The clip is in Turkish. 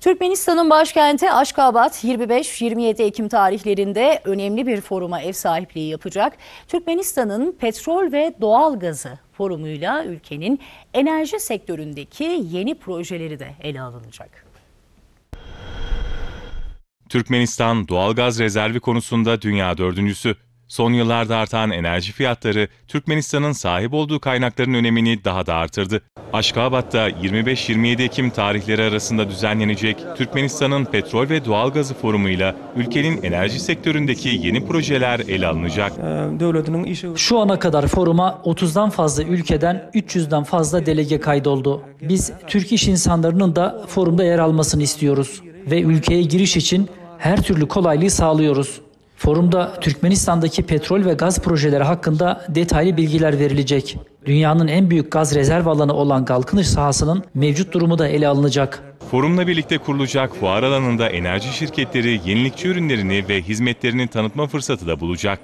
Türkmenistan'ın başkenti Aşgabat 25-27 Ekim tarihlerinde önemli bir foruma ev sahipliği yapacak. Türkmenistan'ın petrol ve doğal gazı forumuyla ülkenin enerji sektöründeki yeni projeleri de ele alınacak. Türkmenistan doğalgaz rezervi konusunda dünya dördüncüsü. Son yıllarda artan enerji fiyatları Türkmenistan'ın sahip olduğu kaynakların önemini daha da artırdı. Aşgabat'ta 25-27 Ekim tarihleri arasında düzenlenecek Türkmenistan'ın petrol ve doğalgazı forumuyla ülkenin enerji sektöründeki yeni projeler ele alınacak. Şu ana kadar foruma 30'dan fazla ülkeden 300'den fazla delege kaydoldu. Biz Türk iş insanlarının da forumda yer almasını istiyoruz ve ülkeye giriş için her türlü kolaylığı sağlıyoruz. Forumda Türkmenistan'daki petrol ve gaz projeleri hakkında detaylı bilgiler verilecek. Dünyanın en büyük gaz rezerv alanı olan Galkınış sahasının mevcut durumu da ele alınacak. Forumla birlikte kurulacak fuar alanında enerji şirketleri yenilikçi ürünlerini ve hizmetlerini tanıtma fırsatı da bulacak.